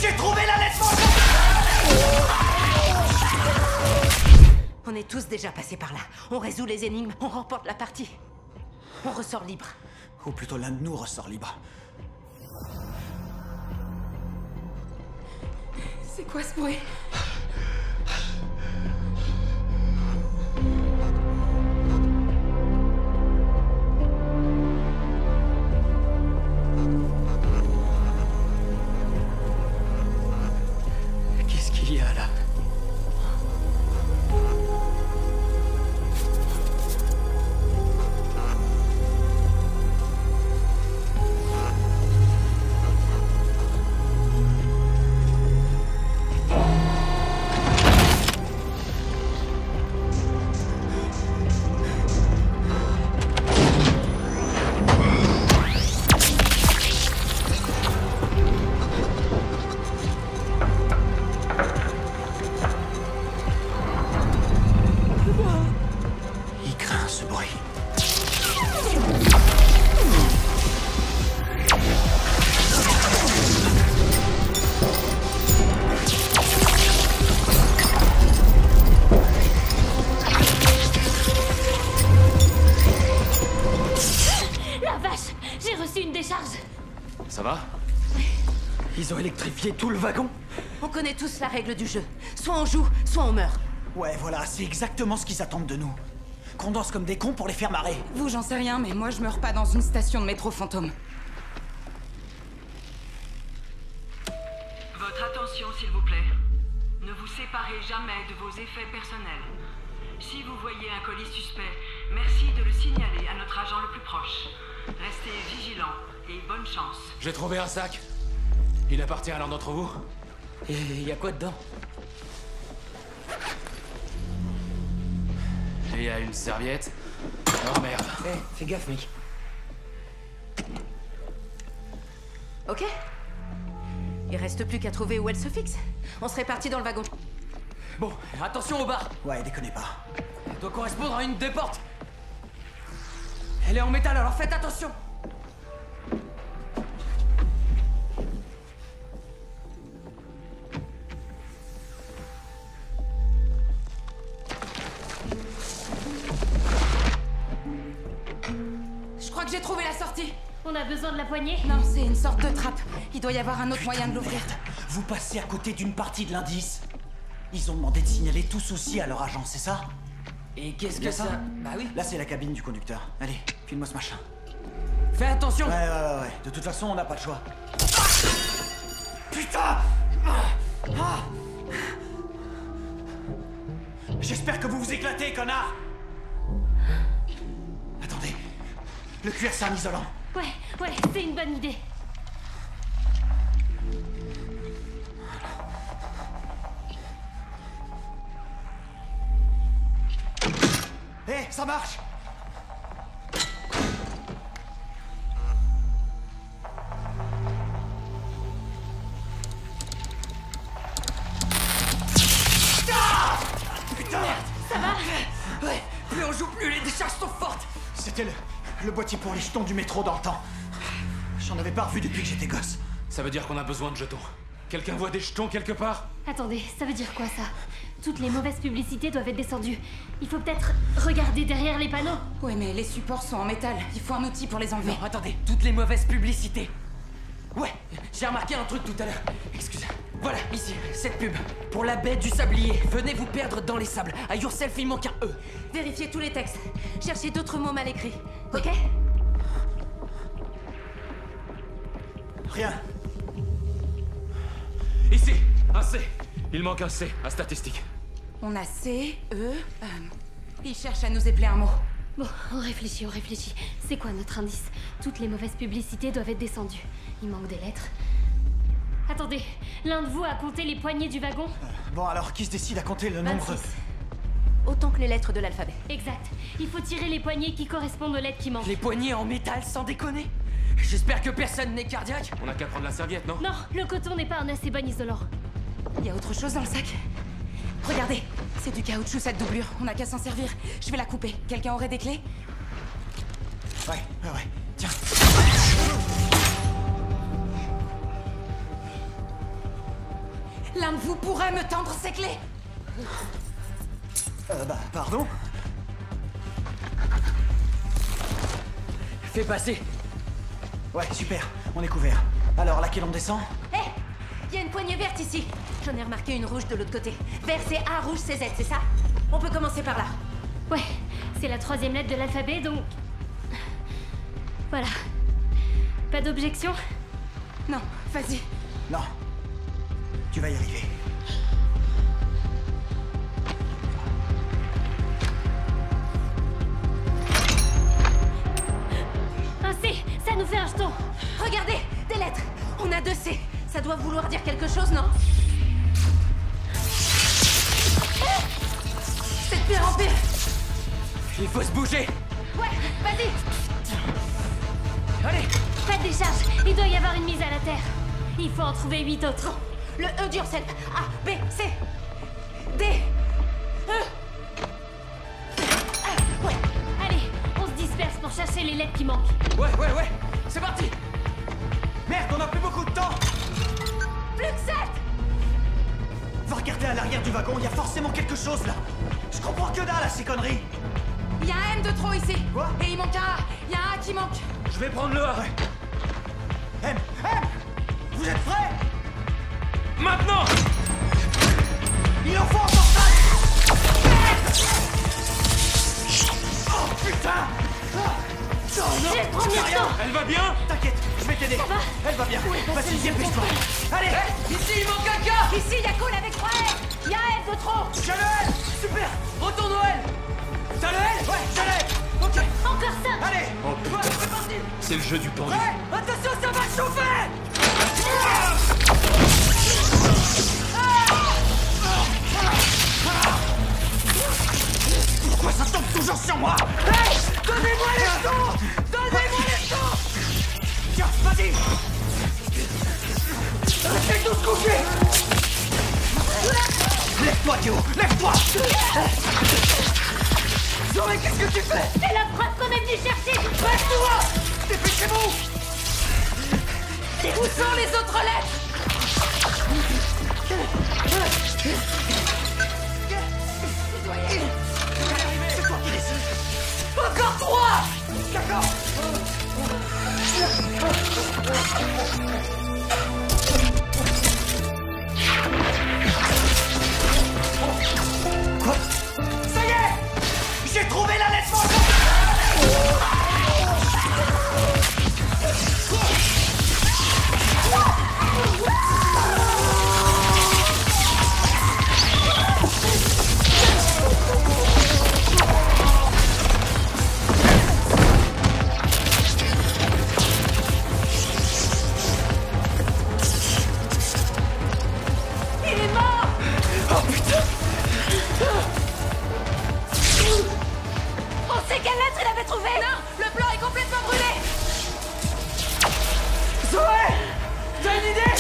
J'ai trouvé la lettre morte. On est tous déjà passés par là. On résout les énigmes, on remporte la partie. On ressort libre. Ou plutôt l'un de nous ressort libre. C'est quoi ce bruit? Qu'est-ce qu'il y a là? Il craint ce bruit. La vache! J'ai reçu une décharge! Ça va? Ils ont électrifié tout le wagon? On connaît tous la règle du jeu. Soit on joue, soit on meurt. Ouais, voilà, c'est exactement ce qu'ils attendent de nous. Qu'on danse comme des cons pour les faire marrer. Vous, j'en sais rien, mais moi je meurs pas dans une station de métro fantôme. Votre attention, s'il vous plaît. Ne vous séparez jamais de vos effets personnels. Si vous voyez un colis suspect, merci de le signaler à notre agent le plus proche. Restez vigilants et bonne chance. J'ai trouvé un sac. Il appartient à l'un d'entre vous? Et y a quoi dedans? Et il y a une serviette. Oh merde. Fais gaffe, mec. Ok? Il reste plus qu'à trouver où elle se fixe. On serait parti dans le wagon. Bon, attention au bar. Ouais, déconnez pas. Elle doit correspondre à une des portes. Elle est en métal, alors faites attention. Je crois que j'ai trouvé la sortie. On a besoin de la poignée? Non, c'est une sorte de trappe. Il doit y avoir un autre moyen de l'ouvrir. Merde. Vous passez à côté d'une partie de l'indice. Ils ont demandé de signaler tout souci à leur agent, c'est ça? Et qu'est-ce Bien que ça ça... Bah oui. Là, c'est la cabine du conducteur. Allez, file-moi ce machin. Fais attention. Ouais. De toute façon, on n'a pas le choix. Putain! J'espère que vous vous éclatez, connard! Attendez. Le cuir, c'est un isolant. Ouais, c'est une bonne idée. Hé, ça marche! Putain! Ça va? Ouais, plus on joue, plus les décharges sont fortes. C'était le boîtier pour les jetons du métro dans le temps. J'en avais pas revu depuis que j'étais gosse. Ça veut dire qu'on a besoin de jetons. Quelqu'un voit des jetons quelque part? Attendez, ça veut dire quoi ça? Toutes les mauvaises publicités doivent être descendues. Il faut peut-être regarder derrière les panneaux. Ouais, mais les supports sont en métal. Il faut un outil pour les enlever. Non, attendez, toutes les mauvaises publicités. Ouais, j'ai remarqué un truc tout à l'heure. Excusez. Voilà, ici, cette pub. Pour la baie du sablier. Venez vous perdre dans les sables. À yourself, il manque un E. Vérifiez tous les textes. Cherchez d'autres mots mal écrits. Ok? Rien. Ici, un C. Il manque un C, à statistique. On a C, E... il cherche à nous épeler un mot. Bon, on réfléchit. C'est quoi notre indice? Toutes les mauvaises publicités doivent être descendues. Il manque des lettres. Attendez, l'un de vous a compté les poignées du wagon? Bon, alors, qui se décide à compter le nombre? 26. Autant que les lettres de l'alphabet. Exact. Il faut tirer les poignées qui correspondent aux lettres qui manquent. Les poignées en métal, sans déconner. J'espère que personne n'est cardiaque. On a qu'à prendre la serviette, non? Non, le coton n'est pas un assez bon isolant. Il y a autre chose dans le sac? Regardez, c'est du caoutchouc cette doublure. On n'a qu'à s'en servir. Je vais la couper. Quelqu'un aurait des clés? Ouais. Tiens. 1, L'un de vous pourrait me tendre ses clés? Pardon? Fais passer. Ouais, super, on est couvert. Alors, laquelle on descend? Hé, il y a une poignée verte ici. J'en ai remarqué une rouge de l'autre côté. Vert c'est A, rouge c'est Z, c'est ça? On peut commencer par là. Ouais, c'est la 3e lettre de l'alphabet, donc... Voilà. Pas d'objection? Non, vas-y. Non. Tu vas y arriver. Un C, ça nous fait un jeton. Regardez, des lettres. On a 2 C. Ça doit vouloir dire quelque chose, non? C'est de pire en pire. Il faut se bouger. Ouais, vas-y. Allez. Pas de décharge, il doit y avoir une mise à la terre. Il faut en trouver 8 autres. Le E d'Ursel. A, B, C. D. E. Ouais, allez, on se disperse pour chercher les lettres qui manquent. Ouais. C'est parti. Merde, on a plus beaucoup de temps! Plus que 7. Va regarder à l'arrière du wagon, il y a forcément quelque chose là! Je comprends que dalle à ces conneries! Il y a un M de trop ici. Quoi? Et il manque un A. Il y a un A qui manque. Je vais prendre le A. M! Vous êtes prêts? Maintenant! Il en faut encore 5! Oh putain! Oh non! J'ai le premier c'est rien. temps. Elle va bien? T'inquiète, je vais t'aider! Elle va bien! Vas-y, dépêche-toi! Allez! Ici, il manque un cas. Ici, il y a Cole avec 3 L. Il y a un F de trop. J'ai le L! Super! Retourne au L. T'as le L? Ouais, j'ai le L! Ok! Encore ça. Allez! Oh putain. Ouais, c'est parti! C'est le jeu du pendu. Ouais! Attention, ça va chauffer! Pourquoi ça tombe toujours sur moi? Hey! Donnez-moi les jetons! Donnez-moi les jetons! Tiens, vas-y! Restez tous couchés! Lève-toi, Théo! Lève-toi! Zoé, qu'est-ce que tu fais? C'est la preuve qu'on est venu chercher. Lève-toi! Dépêchez-vous! Où sont les autres lettres? C'est toi qui décides! Encore 3. D'accord! Quoi? Ça y est! J'ai trouvé la lettre manquante! Il est mort. Oh putain! On sait quelle lettre il avait trouvé. Non, le plan est complètement brûlé. Zoé! T'as une idée?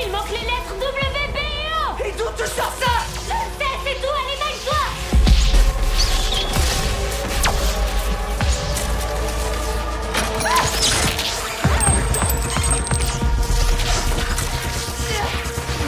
Il manque les lettres W, B et O. Et d'où tu sors ça? Je sais, c'est tout, allez, mets-toi.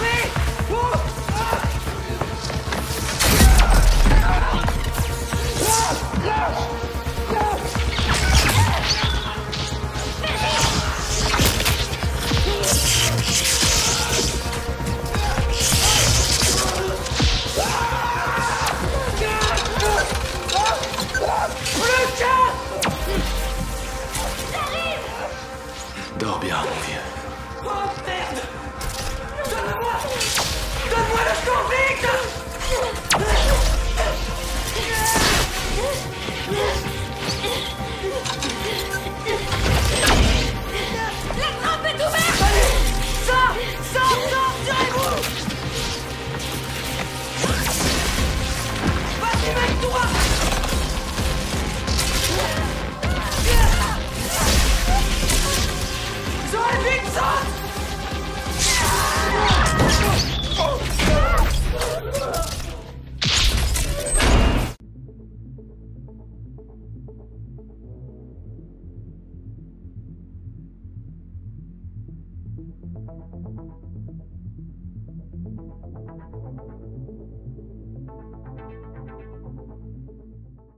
Oui! Oh! Ah! Dors bien, mon vieux. Oh merde! Donne-moi! Donne-moi le score vite! La trappe est ouverte. Allez! Sors! Tirez-vous! Vas-y, mec-toi! Zoé, vite!